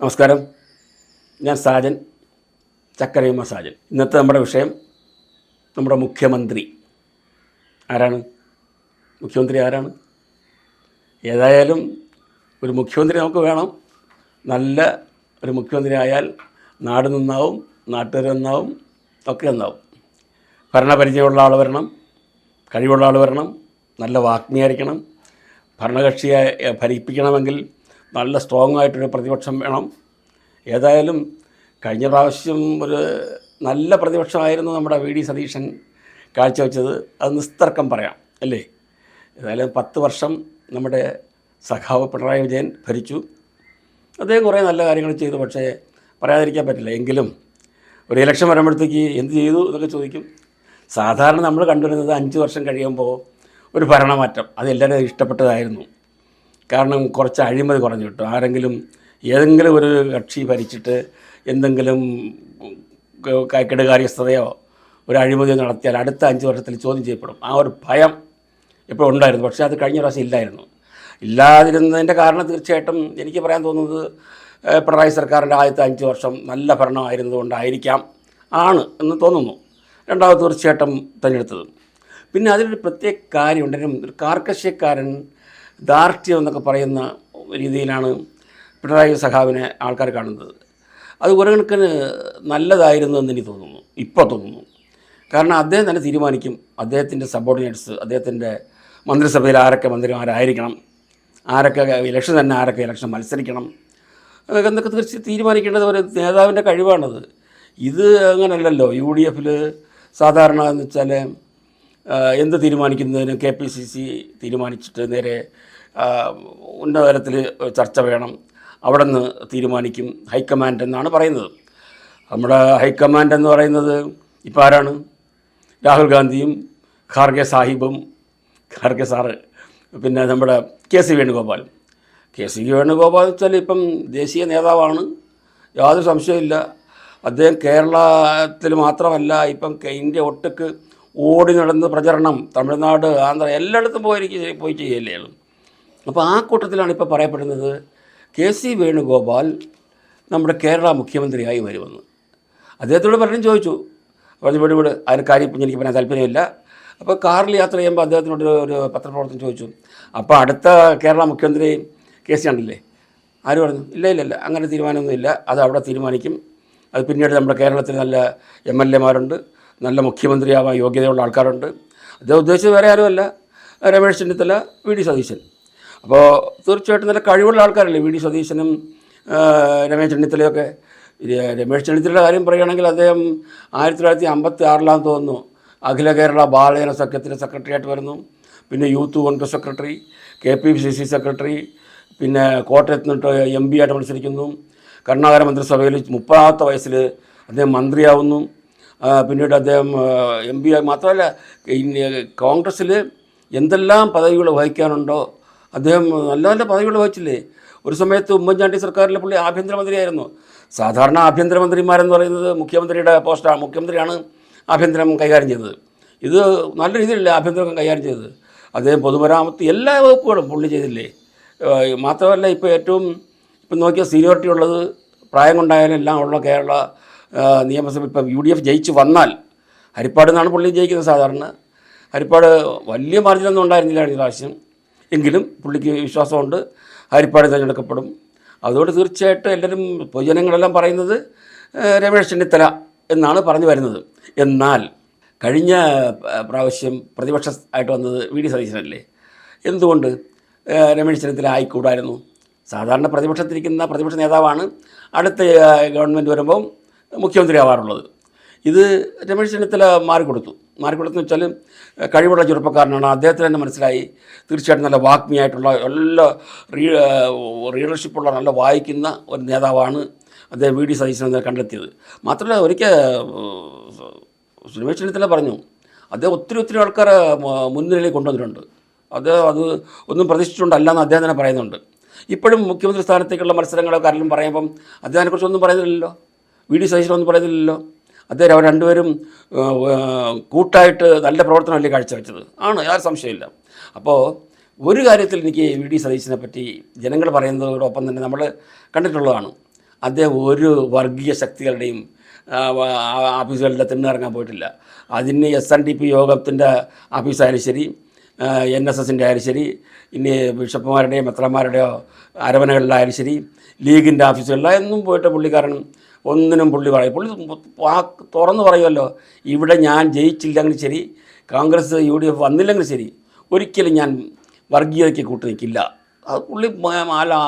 നമസ്കാരം. ഞാൻ സാജൻ, ചക്കരയമ്മ സാജൻ. ഇന്നത്തെ നമ്മുടെ വിഷയം നമ്മുടെ മുഖ്യമന്ത്രി ആരാണ്? മുഖ്യമന്ത്രി ആരാണ്? ഏതായാലും ഒരു മുഖ്യമന്ത്രി നമുക്ക് വേണം. നല്ല ഒരു മുഖ്യമന്ത്രി ആയാൽ നാട് നന്നാവും, നാട്ടുകാർ നന്നാവും, ഒക്കെ നന്നാവും. ഭരണപരിചയമുള്ള ആൾ വരണം, കഴിവുള്ള ആൾ വരണം, നല്ല വാഗ്മിയായിരിക്കണം. ഭരണകക്ഷിയെ ഭരിപ്പിക്കണമെങ്കിൽ നല്ല സ്ട്രോങ് ആയിട്ടൊരു പ്രതിപക്ഷം വേണം. ഏതായാലും കഴിഞ്ഞ പ്രാവശ്യം ഒരു നല്ല പ്രതിപക്ഷമായിരുന്നു നമ്മുടെ വി ഡി സതീശൻ കാഴ്ചവെച്ചത്. അത് നിസ്തർക്കം പറയാം, അല്ലേ? ഏതായാലും 10 വർഷം നമ്മുടെ സഖാവ് പിണറായി വിജയൻ ഭരിച്ചു. അദ്ദേഹം കുറേ നല്ല കാര്യങ്ങൾ ചെയ്തു, പക്ഷേ പറയാതിരിക്കാൻ പറ്റില്ല. എങ്കിലും ഒരു ഇലക്ഷൻ വരുമ്പോഴത്തേക്ക് എന്ത് ചെയ്തു എന്നൊക്കെ ചോദിക്കും. സാധാരണ നമ്മൾ കണ്ടുവരുന്നത് 5 വർഷം കഴിയുമ്പോൾ ഒരു ഭരണമാറ്റം, അത് എല്ലാവരും ഇഷ്ടപ്പെട്ടതായിരുന്നു. കാരണം കുറച്ച് അഴിമതി കുറഞ്ഞു കിട്ടും. ആരെങ്കിലും ഏതെങ്കിലും ഒരു കക്ഷി ഭരിച്ചിട്ട് എന്തെങ്കിലും കെടുകാര്യസ്ഥതയോ ഒരു അഴിമതിയോ നടത്തിയാൽ അടുത്ത 5 വർഷത്തിൽ ചോദ്യം ചെയ്യപ്പെടും. ആ ഒരു ഭയം ഇപ്പോൾ ഉണ്ടായിരുന്നു. പക്ഷേ അത് കഴിഞ്ഞ പ്രാവശ്യം ഇല്ലായിരുന്നു. ഇല്ലാതിരുന്നതിൻ്റെ കാരണം തീർച്ചയായിട്ടും എനിക്ക് പറയാൻ തോന്നുന്നത് പിണറായി സർക്കാരിൻ്റെ ആദ്യത്തെ 5 വർഷം നല്ല ഭരണമായിരുന്നതുകൊണ്ടായിരിക്കാം എന്ന് തോന്നുന്നു. രണ്ടാമത് തീർച്ചയായിട്ടും തിരഞ്ഞെടുത്തത്. പിന്നെ അതിലൊരു പ്രത്യേക കാര്യമുണ്ട്. ഒരു കാർക്കശ്യക്കാരൻ, ധാർഷ്ട്യം എന്നൊക്കെ പറയുന്ന രീതിയിലാണ് പിണറായി സഖാവിനെ ആൾക്കാർ കാണുന്നത്. അത് ഒരു കണക്കിന് നല്ലതായിരുന്നു എന്ന് എനിക്ക് തോന്നുന്നു, ഇപ്പോൾ തോന്നുന്നു. കാരണം അദ്ദേഹം തന്നെ തീരുമാനിക്കും. അദ്ദേഹത്തിൻ്റെ സബോർഡിനേറ്റ്സ്, അദ്ദേഹത്തിൻ്റെ മന്ത്രിസഭയിൽ ആരൊക്കെ മന്ത്രിമാരായിരിക്കണം, ആരൊക്കെ ഇലക്ഷൻ തന്നെ ആരൊക്കെ ഇലക്ഷൻ മത്സരിക്കണം എന്നൊക്കെ തീരുമാനിക്കേണ്ടത് ഒരു നേതാവിൻ്റെ കഴിവാണത്. ഇത് അങ്ങനെയല്ലല്ലോ. UDF സാധാരണ എന്ന് വെച്ചാൽ എന്ത് തീരുമാനിക്കുന്നതിന് KPCC തീരുമാനിച്ചിട്ട് നേരെ ഉന്നത തലത്തിൽ ചർച്ച വേണം, അവിടെ നിന്ന് തീരുമാനിക്കും. ഹൈക്കമാൻഡ് എന്നാണ് പറയുന്നത്. നമ്മുടെ ഹൈക്കമാൻഡ് എന്ന് പറയുന്നത് ഇപ്പോൾ ആരാണ്? രാഹുൽ ഗാന്ധിയും ഖാർഗെ സാഹിബും, ഖാർഗെ സാറ്, പിന്നെ നമ്മുടെ KC വേണുഗോപാലും. KC വേണുഗോപാൽ വെച്ചാൽ ഇപ്പം ദേശീയ നേതാവാണ്, യാതൊരു സംശയമില്ല. അദ്ദേഹം കേരളത്തിൽ മാത്രമല്ല, ഇപ്പം ഇന്ത്യ ഒട്ടുക്ക് ഓടി നടന്ന് പ്രചരണം, തമിഴ്നാട്, ആന്ധ്ര എല്ലായിടത്തും പോയി ചെയ്യല്ലേ. അപ്പോൾ ആ കൂട്ടത്തിലാണ് ഇപ്പോൾ പറയപ്പെടുന്നത് KC വേണുഗോപാൽ നമ്മുടെ കേരള മുഖ്യമന്ത്രിയായി വരുമെന്ന്. അദ്ദേഹത്തോട് ചോദിച്ചു, വിട് അതിന് കാര്യം ഇപ്പം എനിക്ക് പറയാൻ താല്പര്യമില്ല. അപ്പോൾ കാറിൽ യാത്ര ചെയ്യുമ്പോൾ അദ്ദേഹത്തിനോട് ഒരു പത്രപ്രവർത്തനം ചോദിച്ചു, അപ്പോൾ അടുത്ത കേരള മുഖ്യമന്ത്രി KC ആണല്ലേ? ആര് പറഞ്ഞു? ഇല്ല, അങ്ങനെ തീരുമാനമൊന്നുമില്ല, അത് അവിടെ തീരുമാനിക്കും. അത് പിന്നീട് നമ്മുടെ കേരളത്തിൽ നല്ല MLA മാരുണ്ട്, നല്ല മുഖ്യമന്ത്രിയാവാൻ യോഗ്യതയുള്ള ആൾക്കാരുണ്ട്. അദ്ദേഹം ഉദ്ദേശിച്ചത് വേറെ ആരുമല്ല, രമേശ് ചെന്നിത്തല, VD സതീശൻ. അപ്പോൾ തീർച്ചയായിട്ടും നല്ല കഴിവുള്ള ആൾക്കാരല്ലേ VD സതീശനും രമേശ് ചെന്നിത്തലയൊക്കെ. രമേശ് ചെന്നിത്തലയുടെ കാര്യം പറയുകയാണെങ്കിൽ അദ്ദേഹം 1956 തോന്നുന്നു അഖില കേരള ബാലജന സഖ്യത്തിൻ്റെ സെക്രട്ടറിയായിട്ട് വരുന്നു. പിന്നെ youth Congress secretary, KPCC secretary, പിന്നെ കോട്ടയത്ത് നിന്നിട്ട് MP ആയിട്ട് മത്സരിക്കുന്നു. കർണാടക മന്ത്രിസഭയിൽ 30ാമത്തെ വയസ്സിൽ അദ്ദേഹം മന്ത്രിയാവുന്നു. പിന്നീട് അദ്ദേഹം MP മാത്രമല്ല, കോൺഗ്രസ്സിൽ എന്തെല്ലാം പദവികൾ വഹിക്കാനുണ്ടോ അദ്ദേഹം നല്ല നല്ല പദവികൾ വഹിച്ചില്ലേ. ഒരു സമയത്ത് ഉമ്മൻചാണ്ടി സർക്കാരിലെ പുള്ളി ആഭ്യന്തരമന്ത്രിയായിരുന്നു. സാധാരണ ആഭ്യന്തരമന്ത്രിമാരെന്ന് പറയുന്നത് മുഖ്യമന്ത്രിയുടെ പോസ്റ്റാണ്, മുഖ്യമന്ത്രിയാണ് ആഭ്യന്തരം കൈകാര്യം ചെയ്തത്. ഇത് നല്ല രീതിയിലല്ലേ ആഭ്യന്തരം കൈകാര്യം ചെയ്തത്. അദ്ദേഹം പൊതുമരാമത്ത് എല്ലാ വകുപ്പുകളും പുള്ളി ചെയ്തില്ലേ. മാത്രമല്ല ഇപ്പം നോക്കിയാൽ സീനിയോറിറ്റി ഉള്ളത്, പ്രായം കൊണ്ടായാലും എല്ലാം ഉള്ള കേരള നിയമസഭ ഇപ്പം UDF ജയിച്ച് വന്നാൽ, ഹരിപ്പാട് നിന്നാണ് പുള്ളി ജയിക്കുന്നത് സാധാരണ. ഹരിപ്പാട് വലിയ മാർജിനൊന്നും ഉണ്ടായിരുന്നില്ല ഈ പ്രാവശ്യം, എങ്കിലും പുള്ളിക്ക് വിശ്വാസമുണ്ട് ഹരിപ്പാട് തിരഞ്ഞെടുക്കപ്പെടും. അതുകൊണ്ട് തീർച്ചയായിട്ടും എല്ലാവരും പൊതുജനങ്ങളെല്ലാം പറയുന്നത് രമേശ് ചെന്നിത്തല എന്നാണ് പറഞ്ഞു വരുന്നത്. എന്നാൽ കഴിഞ്ഞ പ്രാവശ്യം പ്രതിപക്ഷ ആയിട്ട് വന്നത് VD സതീശനല്ലേ? എന്തുകൊണ്ട് രമേശ് ചെന്നിത്തല ആയിക്കൂടായിരുന്നു? സാധാരണ പ്രതിപക്ഷത്തിരിക്കുന്ന പ്രതിപക്ഷ നേതാവാണ് അടുത്ത ഗവൺമെൻറ് വരുമ്പം മുഖ്യമന്ത്രി ആവാറുള്ളത്. ഇത് രമേശ് ചെന്നിത്തല മാറിക്കൊടുത്തെന്ന് വെച്ചാൽ കഴിവുള്ള ചെറുപ്പക്കാരനാണ്. അദ്ദേഹത്തിന് തന്നെ മനസ്സിലായി തീർച്ചയായിട്ടും നല്ല വാഗ്മിയായിട്ടുള്ള, എല്ലാ റീഡർഷിപ്പുള്ള, നല്ല വായിക്കുന്ന ഒരു നേതാവാണ് അദ്ദേഹം VD സതീശൻ കണ്ടെത്തിയത്. മാത്രമല്ല ഒരിക്കൽ രമേശ് ചെന്നിത്തല പറഞ്ഞു, അദ്ദേഹം ഒത്തിരി ആൾക്കാരെ മുൻനിരയിലേക്ക് കൊണ്ടുവന്നിട്ടുണ്ട്. അത് ഒന്നും പ്രതീക്ഷിച്ചുകൊണ്ടല്ലെന്ന് അദ്ദേഹം തന്നെ പറയുന്നുണ്ട്. ഇപ്പോഴും മുഖ്യമന്ത്രി സ്ഥാനത്തേക്കുള്ള മത്സരങ്ങളൊക്കെ ആരെങ്കിലും പറയുമ്പം അദ്ദേഹത്തെക്കുറിച്ചൊന്നും പറയുന്നില്ലല്ലോ, VD സതീശനൊന്നും പറയുന്നില്ലല്ലോ. അദ്ദേഹം അവർ രണ്ടുപേരും കൂട്ടായിട്ട് നല്ല പ്രവർത്തനമല്ലേ കാഴ്ചവെച്ചത്? യാതൊരു സംശയമില്ല. അപ്പോൾ ഒരു കാര്യത്തിൽ എനിക്ക് VD സതീശനെ പറ്റി ജനങ്ങൾ പറയുന്നതോടൊപ്പം തന്നെ നമ്മൾ കണ്ടിട്ടുള്ളതാണ്. അദ്ദേഹം ഒരു വർഗീയ ശക്തികളുടെയും ഓഫീസുകളിൽ തിന്നിറങ്ങാൻ പോയിട്ടില്ല. അതിന് SNDP യോഗത്തിൻ്റെ ഓഫീസായാലും ശരി, NSSൻ്റെ ആയാലും ശരി, ഇനി ബിഷപ്പുമാരുടെയോ മെത്രന്മാരുടെയോ അരമനകളിലായാലും ശരി, ലീഗിൻ്റെ ഓഫീസുകളിലായൊന്നും പോയിട്ട് പുള്ളിക്കാരൻ ഒന്നിനും പുള്ളി പുള്ളി തുറന്നു പറയുമല്ലോ, ഇവിടെ ഞാൻ ജയിച്ചില്ലെങ്കിൽ ശരി, കോൺഗ്രസ് UDF വന്നില്ലെങ്കിൽ ശരി, ഒരിക്കലും ഞാൻ വർഗീയതയ്ക്ക് കൂട്ടു നിൽക്കില്ല. അത് പുള്ളി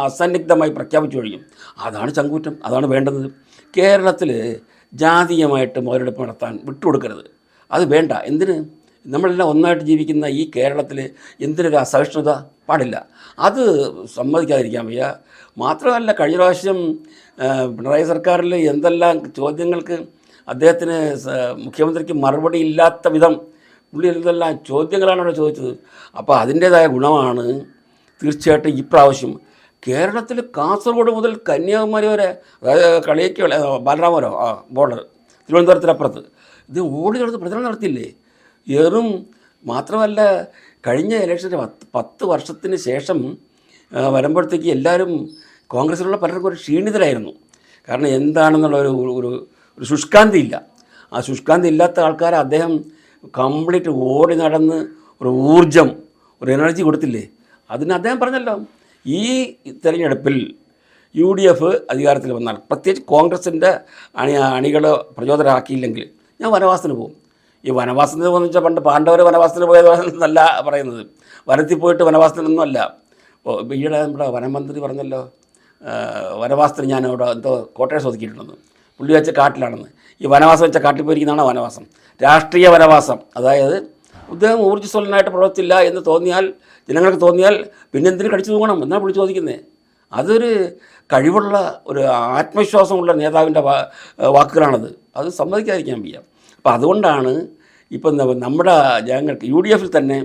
അസന്നിഗ്ധമായി പ്രഖ്യാപിച്ചു കഴിഞ്ഞു. അതാണ് ചങ്കൂറ്റം, അതാണ് വേണ്ടത്. കേരളത്തിൽ ജാതീയമായിട്ട് മുതലെടുപ്പ് നടത്താൻ വിട്ടുകൊടുക്കരുത്. അത് വേണ്ട. എന്തിന്? നമ്മളെല്ലാം ഒന്നായിട്ട് ജീവിക്കുന്ന ഈ കേരളത്തിൽ എന്തിനൊരു അസഹിഷ്ണുത പാടില്ല. അത് സമ്മതിക്കാതിരിക്കാൻ വയ്യ. മാത്രമല്ല, കഴിഞ്ഞ പ്രാവശ്യം പിണറായി സർക്കാരിൽ എന്തെല്ലാം ചോദ്യങ്ങൾക്ക് അദ്ദേഹത്തിന് മുഖ്യമന്ത്രിക്ക് മറുപടി ഇല്ലാത്ത വിധം പുള്ളി എന്തെല്ലാം ചോദ്യങ്ങളാണ് അവിടെ ചോദിച്ചത്. അപ്പോൾ അതിൻ്റേതായ ഗുണമാണ് തീർച്ചയായിട്ടും ഇപ്രാവശ്യം കേരളത്തിൽ കാസർഗോഡ് മുതൽ കന്യാകുമാരി വരെ, അതായത് കളിയേക്ക് ബാലരാമപുരം ബോർഡർ തിരുവനന്തപുരത്തിനപ്പുറത്ത് ഇത് ഓടി നടന്ന് പ്രചരണം നടത്തിയില്ലേ? ഏറും മാത്രമല്ല, കഴിഞ്ഞ ഇലക്ഷന് 10 വർഷത്തിന് ശേഷം വരുമ്പോഴത്തേക്ക് എല്ലാവരും കോൺഗ്രസ്സിലുള്ള പലർക്കും ഒരു ക്ഷീണിതരായിരുന്നു. കാരണം എന്താണെന്നുള്ള ഒരു ശുഷ്കാന്തി ഇല്ല. ആ ശുഷ്കാന്തി ഇല്ലാത്ത ആൾക്കാരെ അദ്ദേഹം കംപ്ലീറ്റ് ഓടി നടന്ന് ഒരു ഊർജം, ഒരു എനർജി കൊടുത്തില്ലേ? അതിന് അദ്ദേഹം പറഞ്ഞല്ലോ, ഈ തെരഞ്ഞെടുപ്പിൽ UDF അധികാരത്തിൽ വന്നാൽ, പ്രത്യേകിച്ച് കോൺഗ്രസിൻ്റെ അണികൾ പ്രചോദനമാക്കിയില്ലെങ്കിൽ ഞാൻ വനവാസത്തിന് പോകും. ഈ വനവാസത്തിന് പോകുന്ന വെച്ചാൽ പണ്ട് പാണ്ഡവർ വനവാസത്തിന് പോയതെന്നല്ല പറയുന്നത്, വനത്തിൽ പോയിട്ട് വനവാസത്തിനൊന്നുമല്ല. ഈയിടെ നമ്മുടെ വനമന്ത്രി പറഞ്ഞല്ലോ, വനവാസത്തിന് ഞാൻ ഇവിടെ എന്തോ കോട്ടയം ഒതുക്കിയിട്ടുണ്ടെന്ന്. പുള്ളി വെച്ച കാട്ടിലാണെന്ന്. ഈ വനവാസം വെച്ച കാട്ടിൽ പോയിരിക്കുന്നതാണ് വനവാസം, രാഷ്ട്രീയ വനവാസം. അതായത് അദ്ദേഹം ഊർജ്ജസ്വലനായിട്ട് പ്രവർത്തിച്ചില്ല എന്ന് തോന്നിയാൽ, ജനങ്ങൾക്ക് തോന്നിയാൽ, പിന്നെ എന്തിനു കടിച്ചു തൂങ്ങണം എന്നാണ് പുള്ളി ചോദിക്കുന്നത്. അതൊരു കഴിവുള്ള, ഒരു ആത്മവിശ്വാസമുള്ള നേതാവിൻ്റെ വാക്കുകളാണത്. അത് സമ്മതിക്കാതിരിക്കാൻ വയ്യ. അപ്പം അതുകൊണ്ടാണ് ഇപ്പം നമ്മുടെ ജനങ്ങൾക്ക് UDFൽ തന്നെ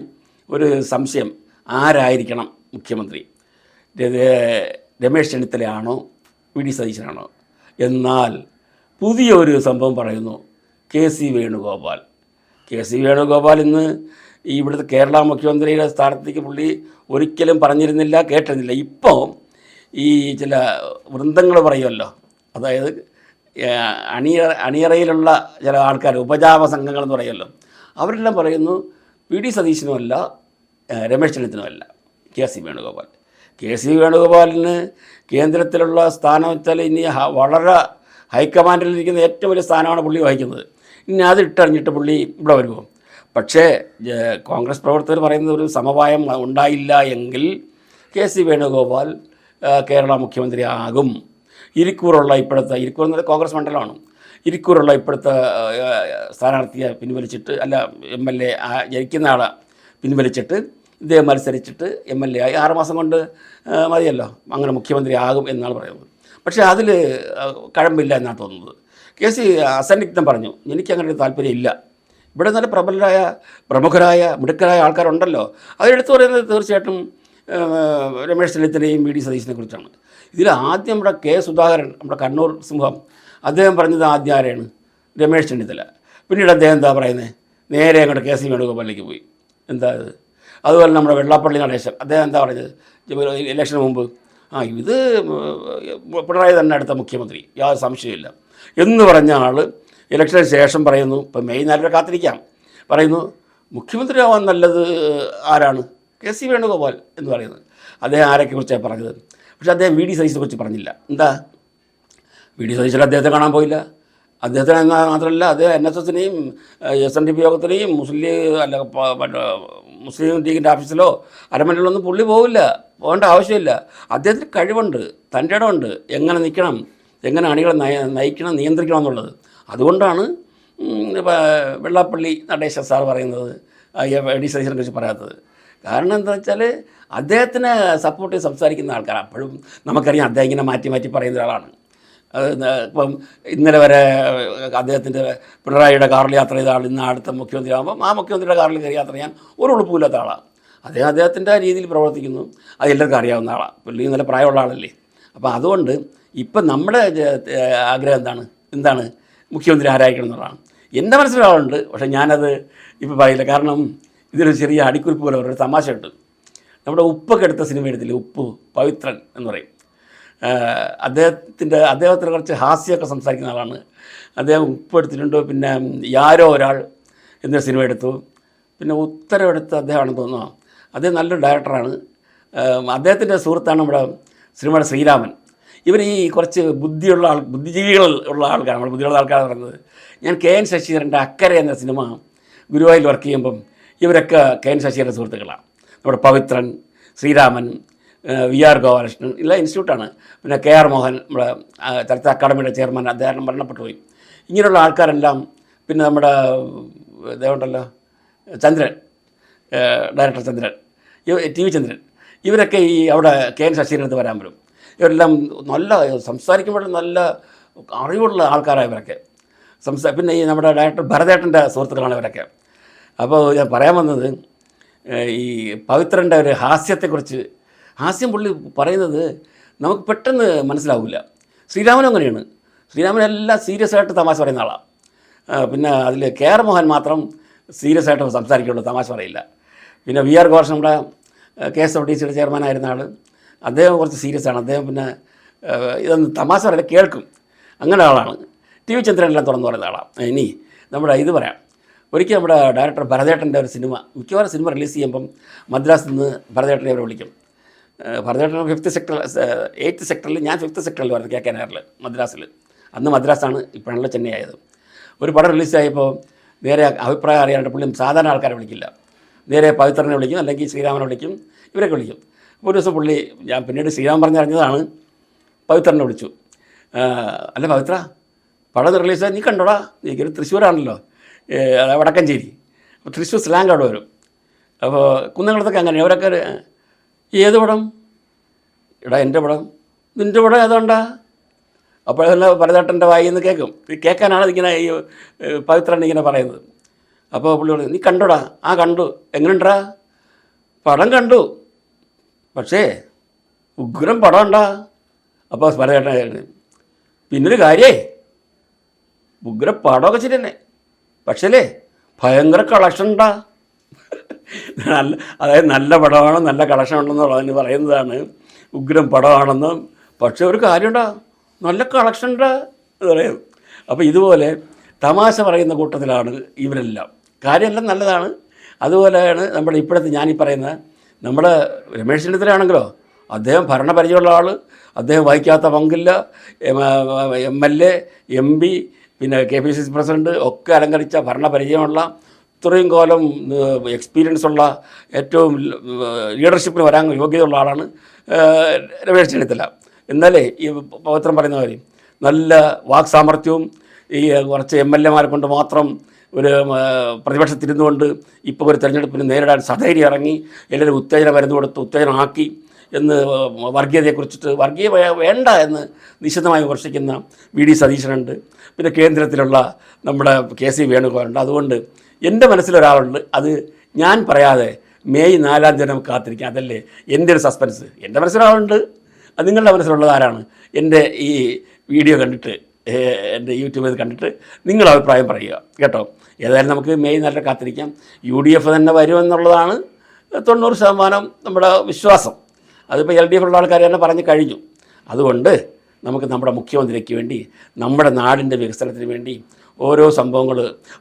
ഒരു സംശയം, ആരായിരിക്കണം മുഖ്യമന്ത്രി? രമേശ് ചെന്നിത്തലയാണോ VD സതീശനാണോ? എന്നാൽ പുതിയൊരു സംഭവം പറയുന്നു, KC വേണുഗോപാൽ. KC വേണുഗോപാൽ ഇന്ന് ഇവിടുത്തെ കേരള മുഖ്യമന്ത്രിയുടെ സ്ഥാനത്തേക്ക് പുള്ളി ഒരിക്കലും പറഞ്ഞിരുന്നില്ല, കേട്ടിരുന്നില്ല. ഇപ്പോൾ ഈ ചില വൃന്ദങ്ങൾ പറയുമല്ലോ, അതായത് അണിയറയിലുള്ള ചില ആൾക്കാർ, ഉപജാപ സംഘങ്ങളെന്ന് പറയുമല്ലോ, അവരെല്ലാം പറയുന്നു VD സതീശനുമല്ല Ramesh ചെന്നിത്തലുമല്ല KC Venugopal. KC വേണുഗോപാലിന് കേന്ദ്രത്തിലുള്ള സ്ഥാനം വെച്ചാൽ ഇനി വളരെ ഹൈക്കമാൻഡിലിരിക്കുന്ന ഏറ്റവും വലിയ സ്ഥാനമാണ് പുള്ളി വഹിക്കുന്നത്. ഇനി അതിട്ടറിഞ്ഞിട്ട് പുള്ളി ഇവിടെ വരുമോ? പക്ഷേ കോൺഗ്രസ് പ്രവർത്തകർ പറയുന്ന ഒരു സമവായം ഉണ്ടായില്ല എങ്കിൽ KC വേണുഗോപാൽ കേരള മുഖ്യമന്ത്രി ആകും. ഇരിക്കൂറുള്ള ഇപ്പോഴത്തെ, ഇരിക്കൂർ എന്നത് കോൺഗ്രസ് മണ്ഡലമാണ്, ഇരിക്കൂറുള്ള ഇപ്പോഴത്തെ സ്ഥാനാർത്ഥിയെ പിൻവലിച്ചിട്ട്, അല്ല MLA ജയിക്കുന്ന ആളെ പിൻവലിച്ചിട്ട് ഇദ്ദേഹം മത്സരിച്ചിട്ട് MLA ആയി 6 മാസം കൊണ്ട് മതിയല്ലോ, അങ്ങനെ മുഖ്യമന്ത്രി ആകും എന്നാണ് പറയുന്നത്. പക്ഷേ അതിൽ കഴമ്പില്ല എന്നാണ് തോന്നുന്നത്. KC അസന്നിഗ്ധം പറഞ്ഞു, എനിക്കങ്ങനെ ഒരു താല്പര്യമില്ല. ഇവിടെ നല്ല പ്രബലരായ, പ്രമുഖരായ, മിടുക്കരായ ആൾക്കാരുണ്ടല്ലോ. അതെടുത്തു പറയുന്നത് തീർച്ചയായിട്ടും രമേശ് ചെന്നിത്തലയും VD സതീശനെ കുറിച്ചാണ്. ഇതിൽ ആദ്യം നമ്മുടെ K. സുധാകരൻ, നമ്മുടെ കണ്ണൂർ സിംഹം, അദ്ദേഹം പറഞ്ഞത് ആദ്യം ആരെയാണ്? രമേശ് ചെന്നിത്തല. പിന്നീട് അദ്ദേഹം എന്താ പറയുന്നത്? നേരെ അങ്ങോട്ട് KC വേണുഗോപാലിലേക്ക് പോയി. എന്താ ഇത്? അതുപോലെ നമ്മുടെ വെള്ളാപ്പള്ളി നടേശൻ, അദ്ദേഹം എന്താ പറഞ്ഞത് ഇലക്ഷന് മുമ്പ്? ഇത് പിണറായി തന്നെ അടുത്ത മുഖ്യമന്ത്രി, യാതൊരു സംശയമില്ല എന്ന് പറഞ്ഞ ആൾ ഇലക്ഷന് ശേഷം പറയുന്നു, ഇപ്പം മെയ് 4 കാത്തിരിക്കാം, പറയുന്നു മുഖ്യമന്ത്രി ആവാൻ നല്ലത് ആരാണ്? KC വേണുഗോപാൽ എന്ന് പറയുന്നത്. അദ്ദേഹം ആരെക്കുറിച്ചാണ് പറഞ്ഞത്? പക്ഷേ അദ്ദേഹം VD സതീശനെ കുറിച്ച് പറഞ്ഞില്ല. എന്താ? VD സതീശൻ അദ്ദേഹത്തെ കാണാൻ പോയില്ല. അദ്ദേഹത്തിന് മാത്രമല്ല, അദ്ദേഹം NSSനെയും SNDP യോഗത്തിനെയും മുസ്ലിം ലീഗിൻ്റെ ഓഫീസിലോ അരമനയിലൊന്നും പുള്ളി പോകില്ല, പോകേണ്ട ആവശ്യമില്ല. അദ്ദേഹത്തിന് കഴിവുണ്ട്, തൻ്റെ ഇടമുണ്ട്, എങ്ങനെ നിൽക്കണം, എങ്ങനെ അണികളെ നയിക്കണം, നിയന്ത്രിക്കണം എന്നുള്ളത്. അതുകൊണ്ടാണ് വെള്ളാപ്പള്ളി നടേശൻ സാർ പറയുന്നത് VD സതീശനെ കുറിച്ച് പറയാത്തത്. കാരണം എന്താ വെച്ചാൽ അദ്ദേഹത്തിന് സപ്പോർട്ട് ചെയ്ത് സംസാരിക്കുന്ന ആൾക്കാർ അപ്പോഴും നമുക്കറിയാം, അദ്ദേഹം ഇങ്ങനെ മാറ്റി മാറ്റി പറയുന്ന ഒരാളാണ്. ഇപ്പം ഇന്നലെ വരെ അദ്ദേഹത്തിൻ്റെ പിണറായിയുടെ കാറിൽ യാത്ര ചെയ്ത ആൾ ഇന്ന് അടുത്ത മുഖ്യമന്ത്രി ആകുമ്പം ആ മുഖ്യമന്ത്രിയുടെ കാറിൽ കയറി യാത്ര ചെയ്യാൻ ഒരു ഉളുപ്പില്ലാത്ത ആളാണ്. അദ്ദേഹത്തിൻ്റെ രീതിയിൽ പ്രവർത്തിക്കുന്നു, അത് എല്ലാവർക്കും അറിയാവുന്ന ആളാണ്. പുള്ളി നല്ല പ്രായമുള്ള ആളല്ലേ. അപ്പോൾ അതുകൊണ്ട് ഇപ്പം നമ്മുടെ ആഗ്രഹം എന്താണ് മുഖ്യമന്ത്രി ആരായിരിക്കണം എന്നുള്ളതാണ്. എൻ്റെ മനസ്സിലാളുണ്ട്, പക്ഷേ ഞാനത് ഇപ്പോൾ പറയില്ല. കാരണം ഇതിലൊരു ചെറിയ അടിക്കുറിപ്പ് പോലെ ഒരു തമാശ ഉണ്ട്. നമ്മുടെ ഉപ്പൊക്കെ എടുത്ത സിനിമ എടുത്തില്ലേ, ഉപ്പ്, പവിത്രൻ എന്ന് പറയും. അദ്ദേഹത്തിന് കുറച്ച് ഹാസ്യമൊക്കെ സംസാരിക്കുന്ന ആളാണ്. അദ്ദേഹം ഉപ്പ് എടുത്തിട്ടുണ്ട്, പിന്നെ യാരോ ഒരാൾ എന്നൊരു സിനിമ എടുത്തു, പിന്നെ ഉത്തരവെടുത്ത് അദ്ദേഹമാണെന്ന് തോന്നുന്നു. അദ്ദേഹം നല്ലൊരു ഡയറക്ടറാണ്. അദ്ദേഹത്തിൻ്റെ സുഹൃത്താണ് നമ്മുടെ സിനിമയുടെ ശ്രീരാമൻ. ഇവർ ഈ കുറച്ച് ബുദ്ധിജീവികൾ ഉള്ള ആൾക്കാരാണ്, നമ്മൾ ബുദ്ധിയുള്ള ആൾക്കാരെന്ന് പറയുന്നത്. ഞാൻ KN ശശിധരൻ്റെ അക്കരെ എന്ന സിനിമ ഗുരുവായൂരിൽ വർക്ക് ചെയ്യുമ്പം ഇവരൊക്കെ KN ശശിധരൻ്റെ സുഹൃത്തുക്കളാണ്. നമ്മുടെ പവിത്രൻ, ശ്രീരാമൻ, VR ഗോപാലകൃഷ്ണൻ ഇല്ല ഇൻസ്റ്റിറ്റ്യൂട്ടാണ്. പിന്നെ KR മോഹൻ, നമ്മുടെ ചലച്ചിത്ര അക്കാദമിയുടെ ചെയർമാൻ, അദ്ദേഹം മരണപ്പെട്ടു പോയി. ഇങ്ങനെയുള്ള ആൾക്കാരെല്ലാം, പിന്നെ നമ്മുടെ ഇതേണ്ടല്ലോ ചന്ദ്രൻ, ഡയറക്ടർ ചന്ദ്രൻ, TV ചന്ദ്രൻ, ഇവരൊക്കെ ഈ അവിടെ KN ശശിധരനടുത്ത് വരാൻ വരും. ഇവരെല്ലാം നല്ല സംസാരിക്കുമ്പോൾ നല്ല അറിവുള്ള ആൾക്കാരാണ് ഇവരൊക്കെ. പിന്നെ ഈ നമ്മുടെ ഡയറക്ടർ ഭരതേട്ടൻ്റെ സുഹൃത്തുക്കളാണ് ഇവരൊക്കെ. അപ്പോൾ ഞാൻ പറയാൻ വന്നത് ഈ പവിത്രൻ്റെ ഒരു ഹാസ്യത്തെക്കുറിച്ച്. ഹാസ്യം പുള്ളി പറയുന്നത് നമുക്ക് പെട്ടെന്ന് മനസ്സിലാവില്ല. ശ്രീരാമനും അങ്ങനെയാണ്. ശ്രീരാമനെല്ലാം സീരിയസ് ആയിട്ട് തമാശ പറയുന്ന ആളാണ്. പിന്നെ അതിൽ KR മോഹൻ മാത്രം സീരിയസ് ആയിട്ട് സംസാരിക്കുള്ളൂ, തമാശ പറയില്ല. പിന്നെ VR ഗോപാലകൃഷ്ണൻ നമ്മുടെ KSFDCയുടെ ചെയർമാനായിരുന്ന ആൾ, അദ്ദേഹം കുറച്ച് സീരിയസ് ആണ്. അദ്ദേഹം പിന്നെ ഇതൊന്നും തമാശ പറയില്ല, കേൾക്കും, അങ്ങനെ ആളാണ്. TV ചന്ദ്രനെല്ലാം തുറന്നു പറയുന്ന ആളാണ്. ഇനി നമ്മുടെ ഇത് പറയാം. ഒരിക്കൽ നമ്മുടെ ഡയറക്ടർ ഭരതേട്ടൻ്റെ ഒരു സിനിമ, മിക്കവാറും സിനിമ റിലീസ് ചെയ്യുമ്പം മദ്രാസിൽ നിന്ന് ഭരതേട്ടനെ അവരെ വിളിക്കും. ഭരതേട്ടൻ 8th സെക്ടറിൽ, ഞാൻ 5th സെക്ടറിൽ വരുന്നത് KKNR മദ്രാസിൽ. അന്ന് മദ്രാസാണ്, ഇപ്പോഴാണല്ലോ ചെന്നൈ ആയത്. ഒരു പടം റിലീസായപ്പോൾ നേരെ അഭിപ്രായം അറിയാണ്ട് പുള്ളി സാധാരണ ആൾക്കാരെ വിളിക്കില്ല, നേരെ പവിത്രനെ വിളിക്കും, അല്ലെങ്കിൽ ശ്രീരാമനെ വിളിക്കും, ഇവരൊക്കെ വിളിക്കും. അപ്പോൾ ഒരു ദിവസം പുള്ളി, ഞാൻ പിന്നീട് ശ്രീരാമൻ പറഞ്ഞറിഞ്ഞതാണ്, പവിത്രനെ വിളിച്ചു. അല്ല പവിത്ര, പടം റിലീസായി നീ കണ്ടോടാ, നീക്കൊരു തൃശ്ശൂരാണല്ലോ, വടക്കഞ്ചേരി, അപ്പോൾ തൃശ്ശൂർ സ്ലാങ് അവിടെ വരും. അപ്പോൾ കുന്നംകുളത്തൊക്കെ അങ്ങനെ അവരൊക്കെ ഏത് പടം, എടാ എൻ്റെ പടം, നിൻ്റെ പടം ഏതാണ്ടാ? അപ്പോഴെല്ലാം ഭരതേട്ടൻ്റെ വായിൽ നിന്ന് കേൾക്കും. കേൾക്കാനാണ് ഇങ്ങനെ ഈ പവിത്രൻ ഇങ്ങനെ പറയുന്നത്. അപ്പോൾ പുള്ളി പറയും, നീ കണ്ടോടാ? ആ കണ്ടു. എങ്ങനെയുണ്ടാ? പടം കണ്ടു, പക്ഷേ ഉഗ്രം പടം ഉണ്ടാ? അപ്പോൾ ഭരതേട്ടൻ, പിന്നൊരു കാര്യേ, ഉഗ്ര പടമൊക്കെ ശരി തന്നെ, പക്ഷേ ഭയങ്കര കളക്ഷൻ ഉണ്ടാ? അതായത് നല്ല പടമാണ്, നല്ല കളക്ഷൻ ഉണ്ടെന്നുള്ളതിന് പറയുന്നതാണ് ഉഗ്രം പടമാണെന്നും. പക്ഷേ ഒരു കാര്യമുണ്ടാ, നല്ല കളക്ഷൻ ഉണ്ടാ എന്ന് പറയും. അപ്പോൾ ഇതുപോലെ തമാശ പറയുന്ന കൂട്ടത്തിലാണ് ഇവരെല്ലാം. കാര്യമെല്ലാം നല്ലതാണ്. അതുപോലെയാണ് നമ്മുടെ ഇപ്പോഴത്തെ ഞാനീ പറയുന്ന നമ്മുടെ രമേശ് ചെന്നിത്തലയാണെങ്കിലോ, അദ്ദേഹം ഭരണപരിചയമുള്ള ആൾ, അദ്ദേഹം വഹിക്കാത്ത പങ്കില്ല. MLA, MP, പിന്നെ KPCC പ്രസിഡൻറ്റ് ഒക്കെ അലങ്കരിച്ച ഭരണപരിചയമുള്ള, ഇത്രയും കാലം എക്സ്പീരിയൻസ് ഉള്ള, ഏറ്റവും ലീഡർഷിപ്പിന് വരാൻ യോഗ്യതയുള്ള ആളാണ് രമേശ് ചെന്നിത്തല. എന്നാലേ ഈ പവിത്രം പറയുന്ന കാര്യം, നല്ല വാക് സാമർഥ്യവും ഈ കുറച്ച് MLA കൊണ്ട് മാത്രം ഒരു പ്രതിപക്ഷത്തിരുന്നുകൊണ്ട് ഇപ്പോൾ ഒരു തെരഞ്ഞെടുപ്പിന് നേരിടാൻ സധൈര്യം ഇറങ്ങി എല്ലാവരും ഉത്തേജന മരുന്ന് കൊടുത്ത് ഉത്തേജനമാക്കി എന്ന് വർഗീയതയെക്കുറിച്ചിട്ട് വർഗീയ വേണ്ട എന്ന് നിശിതമായി വിമർശിക്കുന്ന VD സതീശനുണ്ട്. പിന്നെ കേന്ദ്രത്തിലുള്ള നമ്മുടെ KC വേണുഗോപാലുണ്ട്. അതുകൊണ്ട് എൻ്റെ മനസ്സിലൊരാളുണ്ട്, അത് ഞാൻ പറയാതെ മെയ് 4-ാം തീയതി നമുക്ക് കാത്തിരിക്കാം. അതല്ലേ എൻ്റെ ഒരു സസ്പെൻസ്. എൻ്റെ മനസ്സിലൊരാളുണ്ട്, അത് നിങ്ങളുടെ മനസ്സിലുള്ളത് ആരാണ്? എൻ്റെ ഈ വീഡിയോ കണ്ടിട്ട്, എൻ്റെ യൂട്യൂബിൽ കണ്ടിട്ട് നിങ്ങൾ അഭിപ്രായം പറയുക കേട്ടോ. ഏതായാലും നമുക്ക് മെയ് 4 കാത്തിരിക്കാം. UDF തന്നെ വരുമെന്നുള്ളതാണ് 90% നമ്മുടെ വിശ്വാസം. അതിപ്പോൾ LDF ഉള്ള ആൾക്കാർ തന്നെ പറഞ്ഞു കഴിഞ്ഞു. അതുകൊണ്ട് നമുക്ക് നമ്മുടെ മുഖ്യമന്ത്രിക്ക് വേണ്ടി, നമ്മുടെ നാടിൻ്റെ വികസനത്തിന് വേണ്ടി ഓരോ സംഭവങ്ങൾ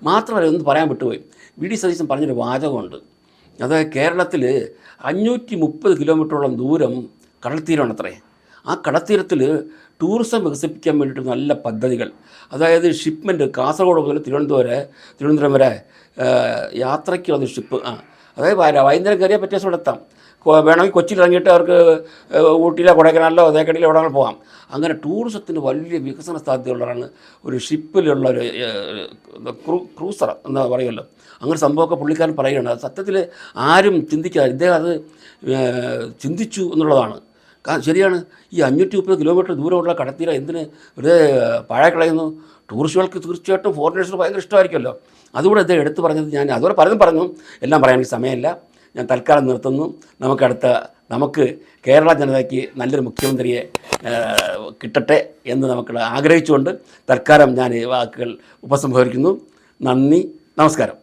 മാത്രമല്ല, ഒന്ന് പറയാൻ വിട്ടുപോയി. VD സതീശൻ പറഞ്ഞൊരു വാചകമുണ്ട്. അതായത് കേരളത്തിൽ 530 കിലോമീറ്ററോളം ദൂരം കടൽത്തീരമാണത്രേ. ആ കടൽത്തീരത്തിൽ ടൂറിസം വികസിപ്പിക്കാൻ വേണ്ടിയിട്ട് നല്ല പദ്ധതികൾ, അതായത് ഷിപ്മെൻറ്റ് കാസർഗോഡ് മുതൽ തിരുവനന്തപുരം വരെ യാത്രയ്ക്ക് വന്ന ഷിപ്പ്, അതായത് വൈകുന്നേരം കയറിയാൽ പറ്റിയ സ്ഥലം എത്താം. വേണമെങ്കിൽ കൊച്ചിയിൽ ഇറങ്ങിയിട്ട് അവർക്ക് ഊട്ടിയിലോ കൊടൈക്കനാലിലോ തേക്കടിയിലോ എവിടെ പോകാം. അങ്ങനെ ടൂറിസത്തിന് വലിയ വികസന സാധ്യതയുള്ളതാണ് ഒരു ഷിപ്പിലുള്ള ഒരു ക്രൂസർ എന്ന് പറയുമല്ലോ. അങ്ങനെ സംഭവമൊക്കെ പുള്ളിക്കാരൻ പറയുകയാണ്. അത് സത്യത്തിൽ ആരും ചിന്തിക്കാതെ ഇദ്ദേഹം അത് ചിന്തിച്ചു എന്നുള്ളതാണ്. ശരിയാണ്. ഈ 530 കിലോമീറ്റർ ദൂരമുള്ള കടൽത്തീരം എന്തിന് വെറുതെ പാഴാക്കളയുന്നു? ടൂറിസ്റ്റുകൾക്ക് തീർച്ചയായിട്ടും ഫോറിനേഴ്സിന് ഭയങ്കര ഇഷ്ടമായിരിക്കുമല്ലോ. അതുകൂടെ അദ്ദേഹം എടുത്തു പറഞ്ഞത് ഞാൻ അതുപോലെ പറഞ്ഞു എല്ലാം പറയാൻ എനിക്ക് സമയമില്ല. ഞാൻ തൽക്കാലം നിർത്തുന്നു. നമുക്ക് കേരള ജനതയ്ക്ക് നല്ലൊരു മുഖ്യമന്ത്രിയെ കിട്ടട്ടെ എന്ന് നമുക്ക് ആഗ്രഹിച്ചുകൊണ്ട് തൽക്കാലം ഞാൻ ഈ വാക്കുകൾ ഉപസംഹരിക്കുന്നു. നന്ദി, നമസ്കാരം.